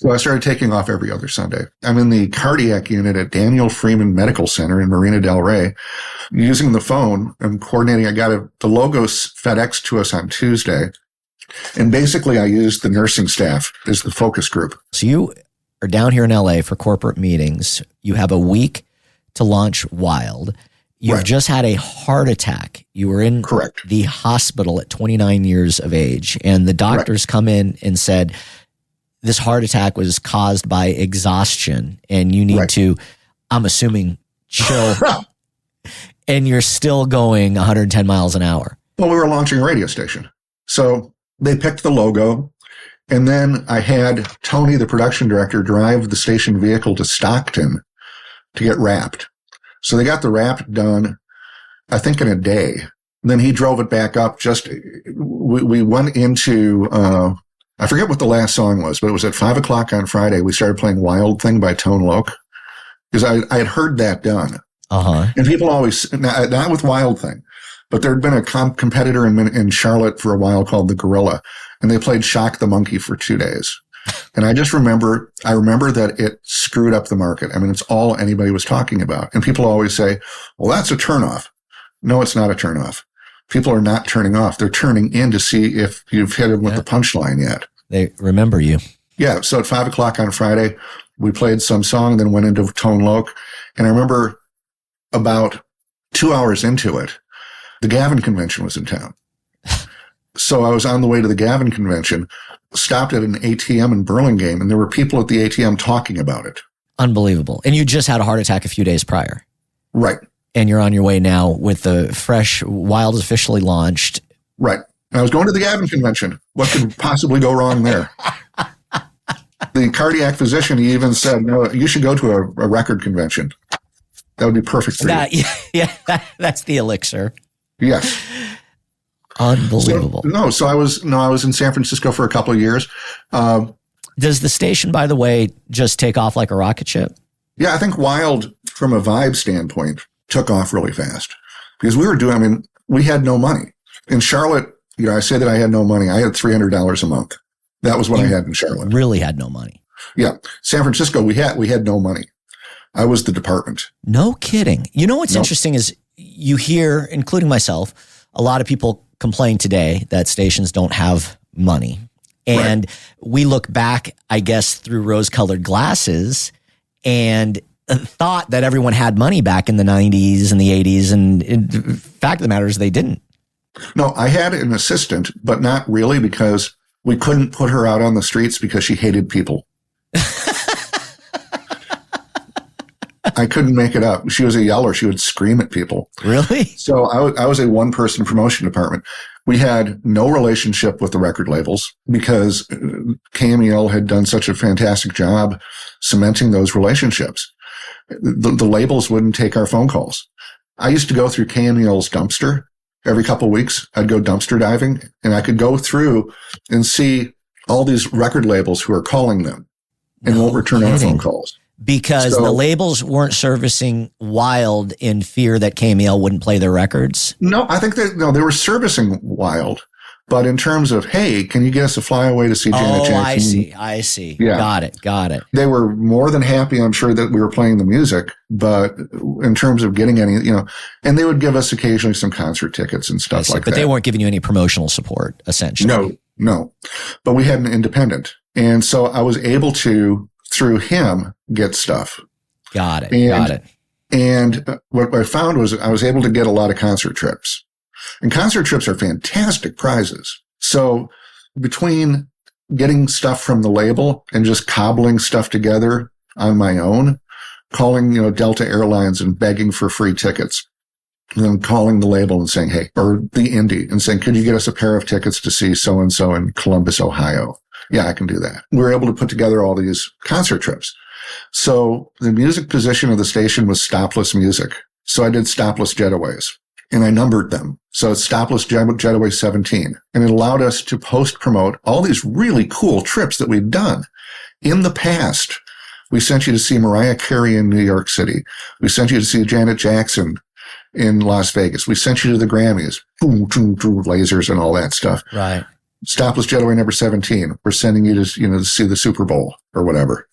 So I started taking off every other Sunday. I'm in the cardiac unit at Daniel Freeman Medical Center in Marina del Rey. Using the phone, I'm coordinating. I got the logos FedEx to us on Tuesday. And basically, I used the nursing staff as the focus group. So you are down here in LA for corporate meetings. You have a week to launch Wild. You've just had a heart attack. You were in the hospital at 29 years of age. And the doctors come in and said, this heart attack was caused by exhaustion. And you need to, I'm assuming, chill. And you're still going 110 miles an hour. Well, we were launching a radio station. So they picked the logo. And then I had Tony, the production director, drive the station vehicle to Stockton to get wrapped. So they got the wrap done, I think, in a day. And then he drove it back up. We went into, I forget what the last song was, but it was at 5:00 on Friday. We started playing Wild Thing by Tone Loc because I had heard that done. And people always, not with Wild Thing, but there had been a competitor in Charlotte for a while called The Gorilla, and they played Shock the Monkey for 2 days. And I remember that it screwed up the market. I mean, it's all anybody was talking about. And people always say, well, that's a turnoff. No, it's not a turnoff. People are not turning off. They're turning in to see if you've hit them with the punchline yet. They remember you. Yeah. So at 5:00 on Friday, we played some song, then went into Tone Loc. And I remember about 2 hours into it, the Gavin convention was in town. So I was on the way to the Gavin convention, stopped at an ATM in Burlingame, and there were people at the ATM talking about it. Unbelievable. And you just had a heart attack a few days prior. Right. And you're on your way now with the fresh Wild officially launched. Right. And I was going to the Gavin convention. What could possibly go wrong there? The cardiac physician, he even said, no, you should go to a record convention. That would be perfect for you. Yeah, that's the elixir. Yes. Unbelievable. So I was in San Francisco for a couple of years. Does the station, by the way, just take off like a rocket ship? Yeah, I think Wild, from a vibe standpoint, took off really fast because we had no money. In Charlotte, I say that I had no money. I had $300 a month. That was what I had in Charlotte. Really had no money. Yeah. San Francisco, we had no money. I was the department. No kidding. You know what's interesting is you hear, including myself, a lot of people complain today that stations don't have money. And we look back, I guess, through rose-colored glasses and thought that everyone had money back in the 90s and the 80s. And the fact of the matter is they didn't. No, I had an assistant, but not really because we couldn't put her out on the streets because she hated people. I couldn't make it up. She was a yeller. She would scream at people. Really? So I was a one-person promotion department. We had no relationship with the record labels because KMEL had done such a fantastic job cementing those relationships. The labels wouldn't take our phone calls. I used to go through KMEL's dumpster every couple of weeks. I'd go dumpster diving, and I could go through and see all these record labels who are calling them and won't return our phone calls. Because the labels weren't servicing Wild in fear that KMEL wouldn't play their records? No, I think they were servicing Wild. But in terms of, hey, can you get us a flyaway to see Janet Jackson? I see. Yeah. Got it. They were more than happy, I'm sure, that we were playing the music. But in terms of getting any, and they would give us occasionally some concert tickets and stuff like that. But they weren't giving you any promotional support, essentially. No. But we had an independent. And so I was able to, through him, get stuff. Got it. And what I found was I was able to get a lot of concert trips. And concert trips are fantastic prizes. So between getting stuff from the label and just cobbling stuff together on my own, calling, Delta Airlines and begging for free tickets, and then calling the label and saying, hey, or the indie and saying, could you get us a pair of tickets to see so-and-so in Columbus, Ohio? Yeah, I can do that. We were able to put together all these concert trips. So the music position of the station was stopless music. So I did stopless jetaways and I numbered them. So it's stopless jetaway 17. And it allowed us to post promote all these really cool trips that we've done. In the past, we sent you to see Mariah Carey in New York City. We sent you to see Janet Jackson in Las Vegas. We sent you to the Grammys, lasers and all that stuff. Right. Stopless Jetaway number 17. We're sending you to, to see the Super Bowl or whatever.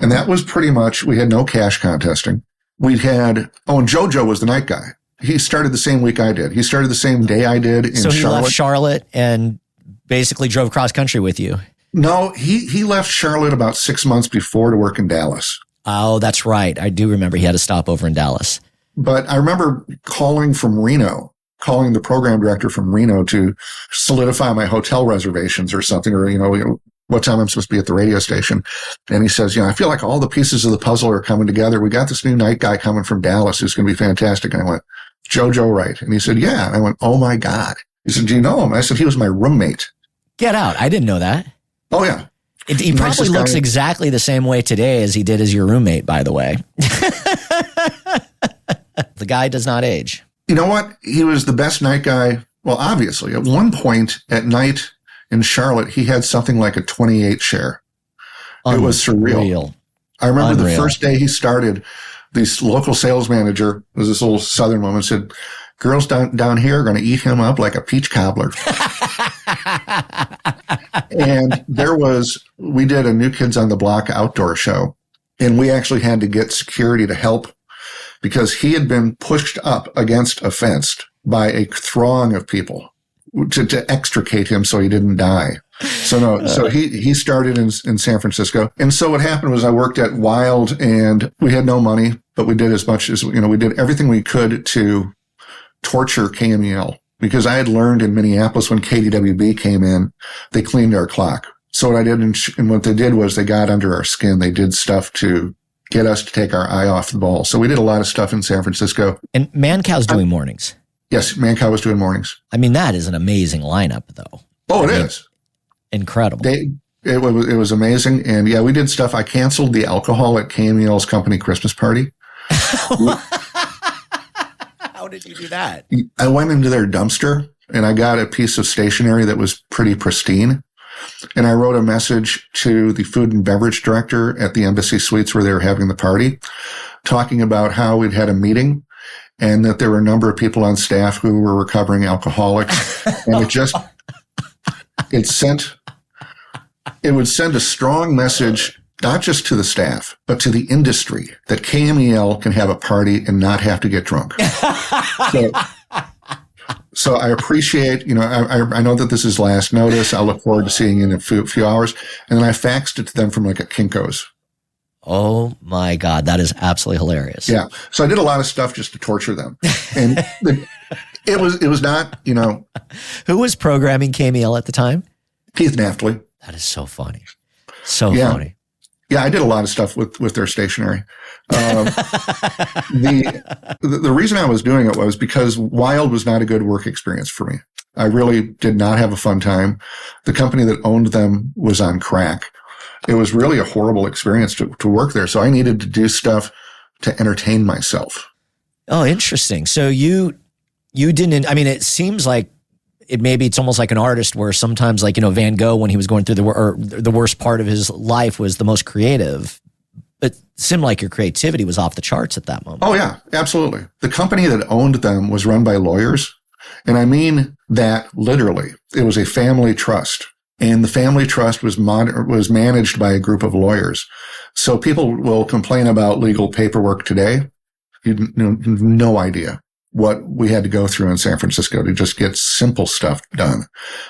And that was pretty much, we had no cash contesting. And JoJo was the night guy. He started the same week I did. He started the same day I did in Charlotte. So he left Charlotte and basically drove cross country with you. No, he left Charlotte about 6 months before to work in Dallas. Oh, that's right. I do remember he had a stopover in Dallas. But I remember calling the program director from Reno to solidify my hotel reservations or something, or, what time I'm supposed to be at the radio station. And he says, I feel like all the pieces of the puzzle are coming together. We got this new night guy coming from Dallas who's going to be fantastic. And I went, JoJo Wright. And he said, yeah. And I went, oh my God. He said, do you know him? And I said, he was my roommate. Get out. I didn't know that. Oh yeah. He probably looks exactly the same way today as he did as your roommate, by the way. The guy does not age. You know what? He was the best night guy. Well, obviously, at one point at night in Charlotte, he had something like a 28 share. It was surreal. I remember the first day he started, this local sales manager was this little Southern woman, said, girls down here are going to eat him up like a peach cobbler. And we did a New Kids on the Block outdoor show, and we actually had to get security to help because he had been pushed up against a fence by a throng of people to extricate him so he didn't die. So he started in San Francisco. And so what happened was I worked at Wild, and we had no money, but we did as much as, we did everything we could to torture KMEL, because I had learned in Minneapolis when KDWB came in, they cleaned our clock. So what I did, and what they did was they got under our skin. They did stuff to get us to take our eye off the ball. So we did a lot of stuff in San Francisco. And Mancow's doing mornings. Yes, Mancow was doing mornings. I mean, that is an amazing lineup, though. Oh, it is. Incredible. It was amazing. And yeah, we did stuff. I canceled the alcohol at KMEL's company Christmas party. How did you do that? I went into their dumpster and I got a piece of stationery that was pretty pristine. And I wrote a message to the food and beverage director at the Embassy Suites where they were having the party, talking about how we'd had a meeting and that there were a number of people on staff who were recovering alcoholics. And it would send a strong message, not just to the staff, but to the industry, that KMEL can have a party and not have to get drunk. So I appreciate, I know that this is last notice. I'll look forward to seeing you in a few hours. And then I faxed it to them from like a Kinko's. Oh my God, that is absolutely hilarious. Yeah. So I did a lot of stuff just to torture them. And it was not, Who was programming KMEL at the time? Keith Naftali. That is so funny. So funny. Yeah, I did a lot of stuff with their stationery. The reason I was doing it was because Wild was not a good work experience for me. I really did not have a fun time. The company that owned them was on crack. It was really a horrible experience to work there. So I needed to do stuff to entertain myself. Oh, interesting. So you didn't, it seems like it's almost like an artist where sometimes Van Gogh, when he was going through the worst part of his life, was the most creative. But it seemed like your creativity was off the charts at that moment. Oh yeah, absolutely. The company that owned them was run by lawyers. And I mean that literally. It was a family trust. And the family trust was managed by a group of lawyers. So people will complain about legal paperwork today. You have no idea what we had to go through in San Francisco to just get simple stuff done.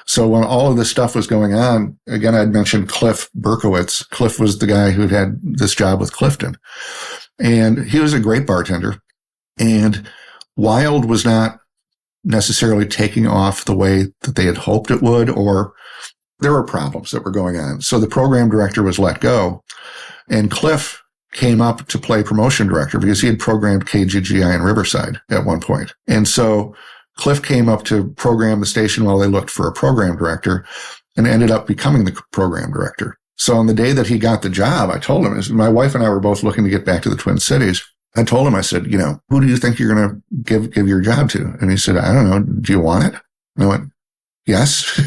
So when all of this stuff was going on, again, I'd mentioned Cliff Berkowitz. Cliff was the guy who'd had this job with Clifton. And he was a great bartender. And Wild was not necessarily taking off the way that they had hoped it would, or there were problems that were going on. So the program director was let go, and Cliff came up to play promotion director because he had programmed KGGI in Riverside at one point. And so Cliff came up to program the station while they looked for a program director and ended up becoming the program director. So on the day that he got the job, I told him, my wife and I were both looking to get back to the Twin Cities. I told him, I said, who do you think you're going to give your job to? And he said, I don't know. Do you want it? And I went, yes.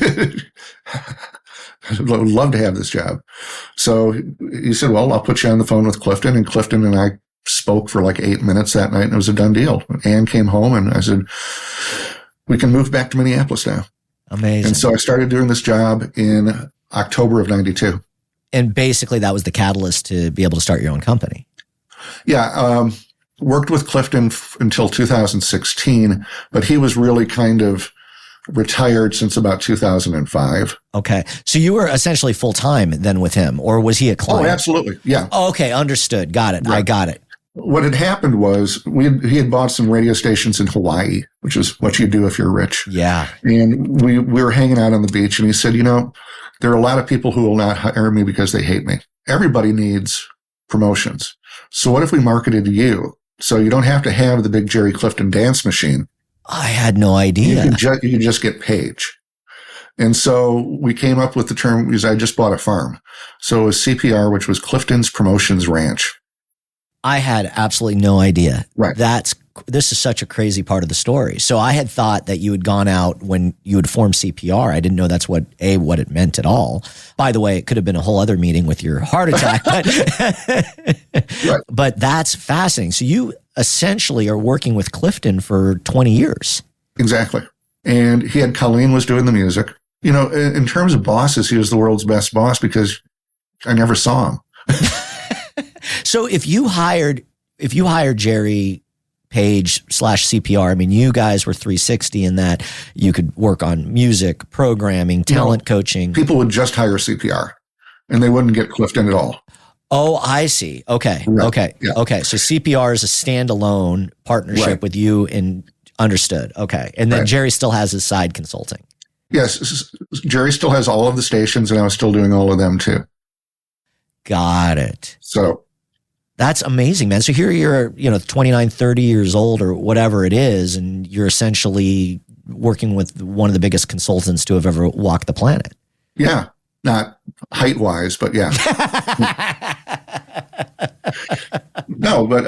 I would love to have this job. So he said, well, I'll put you on the phone with Clifton. And Clifton and I spoke for like 8 minutes that night, and it was a done deal. Ann came home, and I said, we can move back to Minneapolis now. Amazing. And so I started doing this job in October of 92. And basically that was the catalyst to be able to start your own company. Yeah. Worked with Clifton until 2016, but he was really kind of retired since about 2005. Okay. So you were essentially full-time then with him, or was he a client? Oh, absolutely. Yeah. Okay. Understood. Got it. Right. I got it. What had happened was he had bought some radio stations in Hawaii, which is what you do if you're rich. Yeah. And we were hanging out on the beach, and he said, there are a lot of people who will not hire me because they hate me. Everybody needs promotions. So what if we marketed to you? So you don't have to have the big Jerry Clifton dance machine. I had no idea. You can just get Paige. And so we came up with the term, because I just bought a farm. So it was CPR, which was Clifton's Promotions Ranch. I had absolutely no idea. Right. This is such a crazy part of the story. So I had thought that you had gone out when you had formed CPR. I didn't know that's what it meant at all. By the way, it could have been a whole other meeting with your heart attack. Right. But that's fascinating. So you essentially are working with Clifton for 20 years. Exactly. And Colleen was doing the music. In terms of bosses, he was the world's best boss because I never saw him. So if you hired Jerry, Paige / CPR, I mean, you guys were 360 in that you could work on music, programming, talent coaching. People would just hire CPR and they wouldn't get Clifton at all. Oh, I see. Okay. Right. Okay. Yeah. Okay. So CPR is a standalone partnership with you, and understood. Okay. And then Jerry still has his side consulting. Yes. Jerry still has all of the stations, and I was still doing all of them too. Got it. So that's amazing, man. So here you're, 29, 30 years old or whatever it is, and you're essentially working with one of the biggest consultants to have ever walked the planet. Yeah. Not height-wise, but yeah. No, but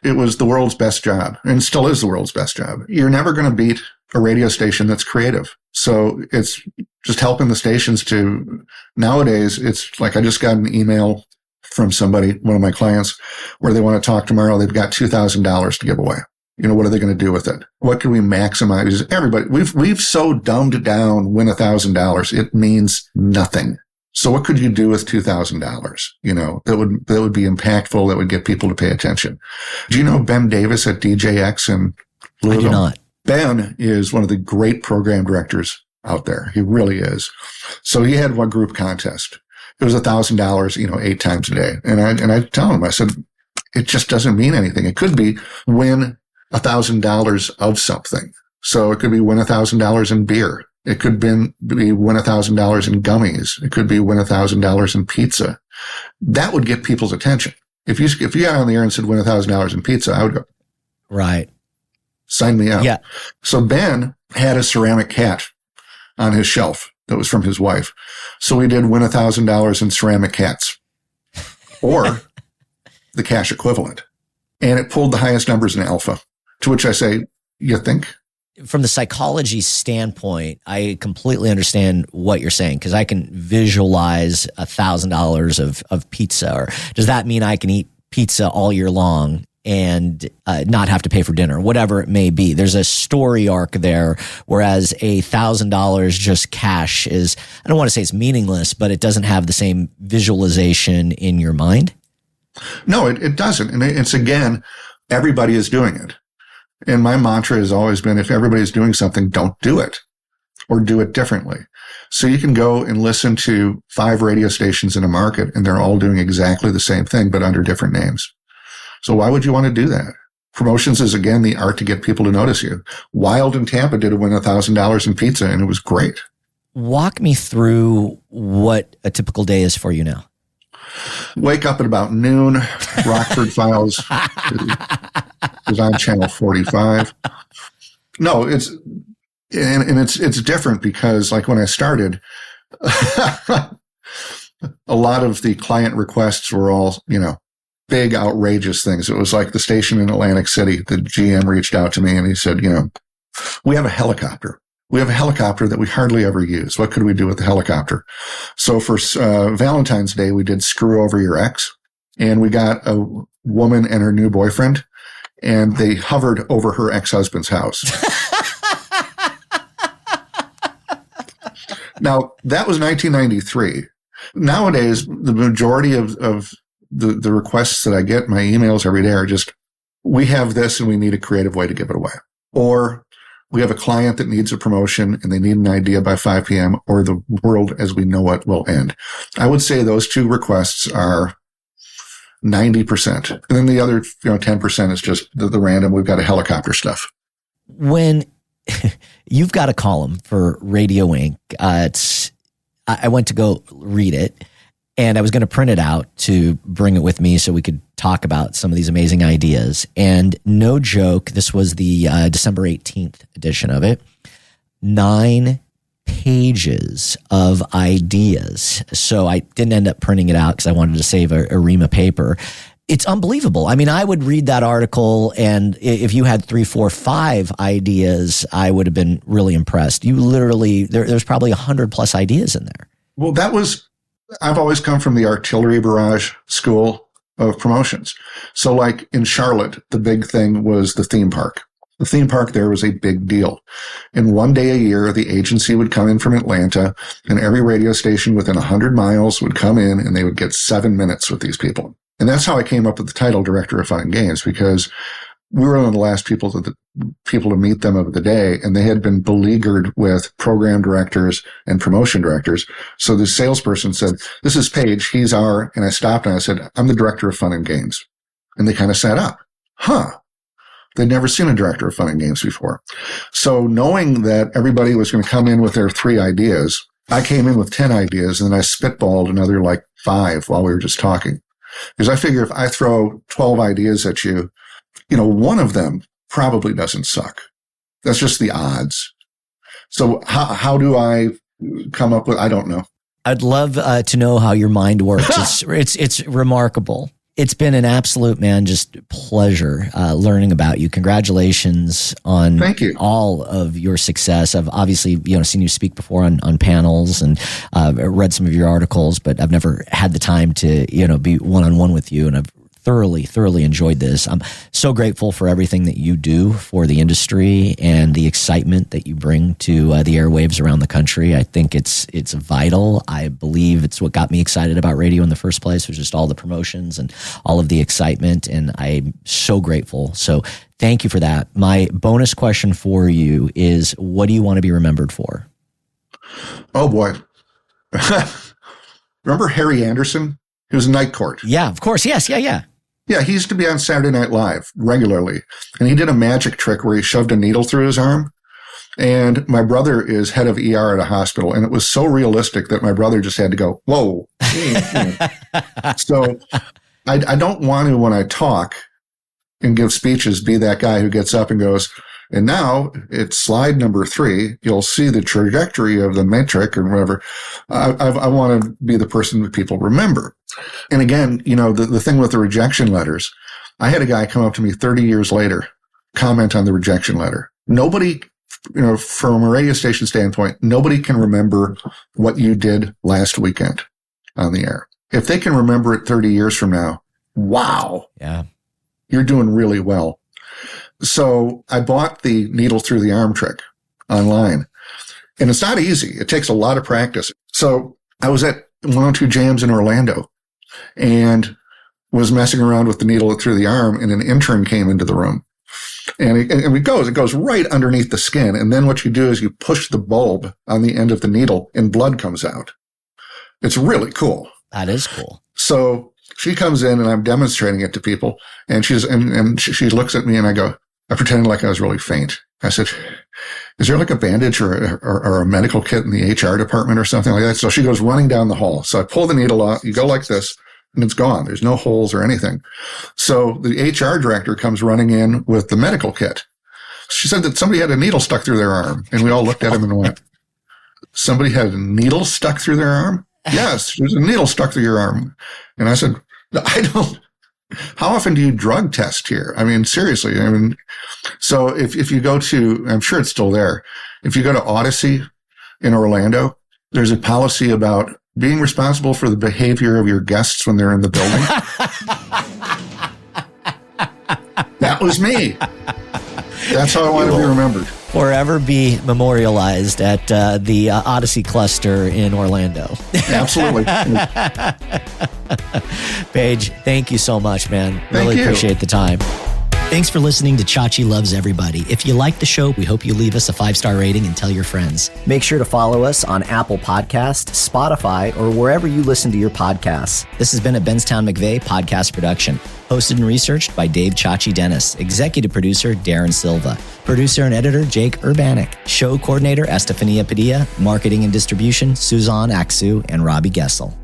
it was the world's best job, and still is the world's best job. You're never going to beat a radio station that's creative. So it's just helping the stations to, nowadays, it's like I just got an email from somebody, one of my clients, where they want to talk tomorrow. They've got $2,000 to give away. What are they going to do with it? What can we maximize? Everybody, we've so dumbed down win $1,000. It means nothing. So what could you do with $2,000? That would be impactful. That would get people to pay attention. Do you know Ben Davis at DJX in Louisville? I do not. Ben is one of the great program directors out there. He really is. So he had one group contest. It was $1,000, 8 times a day. And I tell him, I said, it just doesn't mean anything. It could be win $1,000 of something. So it could be win $1,000 in beer. It could be win $1,000 in gummies. It could be win $1,000 in pizza. That would get people's attention. If you got on the air and said win $1,000 in pizza, I would go, right. Sign me up. Yeah. So Ben had a ceramic cat on his shelf that was from his wife. So we did win $1,000 in ceramic cats, or the cash equivalent. And it pulled the highest numbers in alpha, to which I say, you think? From the psychology standpoint, I completely understand what you're saying, because I can visualize $1,000 of pizza. Or does that mean I can eat pizza all year long and not have to pay for dinner, whatever it may be? There's a story arc there, whereas $1,000 just cash is, I don't want to say it's meaningless, but it doesn't have the same visualization in your mind. No, it doesn't. And it's, again, everybody is doing it. And my mantra has always been, if everybody's doing something, don't do it, or do it differently. So you can go and listen to 5 radio stations in a market, and they're all doing exactly the same thing, but under different names. So why would you want to do that? Promotions is, again, the art to get people to notice you. Wild in Tampa did win $1,000 in pizza, and it was great. Walk me through what a typical day is for you now. Wake up at about noon. Rockford Files is on channel 45. No, it's different because, like, when I started, a lot of the client requests were all, big, outrageous things. It was like the station in Atlantic City. The GM reached out to me and he said, we have a helicopter. We have a helicopter that we hardly ever use. What could we do with the helicopter? So for Valentine's Day, we did Screw Over Your Ex, and we got a woman and her new boyfriend, and they hovered over her ex-husband's house. Now, that was 1993. Nowadays, the majority of the requests that I get, my emails every day are just, we have this and we need a creative way to give it away. Or we have a client that needs a promotion and they need an idea by 5 p.m. or the world as we know it will end. I would say those two requests are 90%. And then the other 10% is just the random, we've got a helicopter stuff. When you've got a column for Radio Inc., I went to go read it, and I was going to print it out to bring it with me so we could talk about some of these amazing ideas. And no joke, this was the December 18th edition of it. 9 pages of ideas. So I didn't end up printing it out because I wanted to save a ream of paper. It's unbelievable. I mean, I would read that article, and if you had 3, 4, 5 ideas, I would have been really impressed. You literally, there's probably 100 plus ideas in there. Well, I've always come from the artillery barrage school of promotions. So like in Charlotte, the big thing was the theme park. The theme park there was a big deal. And one day a year, the agency would come in from Atlanta, and every radio station within 100 miles would come in, and they would get 7 minutes with these people. And that's how I came up with the title Director of Fun and Games, because we were one of the last people to meet them of the day, and they had been beleaguered with program directors and promotion directors. So the salesperson said, "This is Paige. He's our," and I stopped and I said, "I'm the Director of Fun and Games." And they kind of sat up. They'd never seen a Director of Fun and Games before. So knowing that everybody was going to come in with their 3 ideas, I came in with 10 ideas, and then I spitballed another 5 while we were just talking. Because I figure if I throw 12 ideas at you, one of them probably doesn't suck. That's just the odds. So how do I come up with, I don't know. I'd love to know how your mind works. It's remarkable. It's been an absolute, just pleasure learning about you. Congratulations on Thank you. All of your success. I've obviously seen you speak before on panels and read some of your articles, but I've never had the time to be one-on-one with you, and I've thoroughly enjoyed this. I'm so grateful for everything that you do for the industry and the excitement that you bring to the airwaves around the country. I think it's vital. I believe it's what got me excited about radio in the first place, was just all the promotions and all of the excitement, and I'm so grateful. So thank you for that. My bonus question for you is, what do you want to be remembered for? Oh boy. Remember Harry Anderson? He was in Night Court. Yeah, of course. Yes. Yeah. Yeah, he used to be on Saturday Night Live regularly. And he did a magic trick where he shoved a needle through his arm. And my brother is head of ER at a hospital. And it was so realistic that my brother just had to go, whoa. So I don't want to, when I talk and give speeches, be that guy who gets up and goes, and now it's slide number 3. You'll see the trajectory of the metric or whatever. I want to be the person that people remember. And again, the thing with the rejection letters, I had a guy come up to me 30 years later, comment on the rejection letter. Nobody, from a radio station standpoint, nobody can remember what you did last weekend on the air. If they can remember it 30 years from now, wow. Yeah. You're doing really well. So I bought the needle through the arm trick online, and it's not easy. It takes a lot of practice. So I was at 102 Jams in Orlando and was messing around with the needle through the arm, and an intern came into the room, and it goes right underneath the skin. And then what you do is you push the bulb on the end of the needle and blood comes out. It's really cool. That is cool. So she comes in and I'm demonstrating it to people, and she looks at me, and I pretended like I was really faint. I said, "Is there a bandage or a medical kit in the HR department or something like that?" So she goes running down the hall. So I pull the needle out, you go like this, and it's gone. There's no holes or anything. So the HR director comes running in with the medical kit. She said that somebody had a needle stuck through their arm, and we all looked at him and went, "Somebody had a needle stuck through their arm?" "Yes, there's a needle stuck through your arm." And I said, how often do you drug test here? I mean, seriously. So if you go to, I'm sure it's still there. If you go to Odyssey in Orlando, there's a policy about being responsible for the behavior of your guests when they're in the building. That was me. That's how I want to be remembered. forever be memorialized at the Odyssey Cluster in Orlando. Absolutely. Paige, thank you so much, man. Thank Really you. appreciate the time. Thanks for listening to Chachi Loves Everybody. If you like the show, we hope you leave us a 5-star rating and tell your friends. Make sure to follow us on Apple Podcasts, Spotify, or wherever you listen to your podcasts. This has been a Benztown McVeigh podcast production. Hosted and researched by Dave Chachi Dennis. Executive producer, Darren Silva. Producer and editor, Jake Urbanik. Show coordinator, Estefania Padilla. Marketing and distribution, Suzanne Aksu and Robbie Gessel.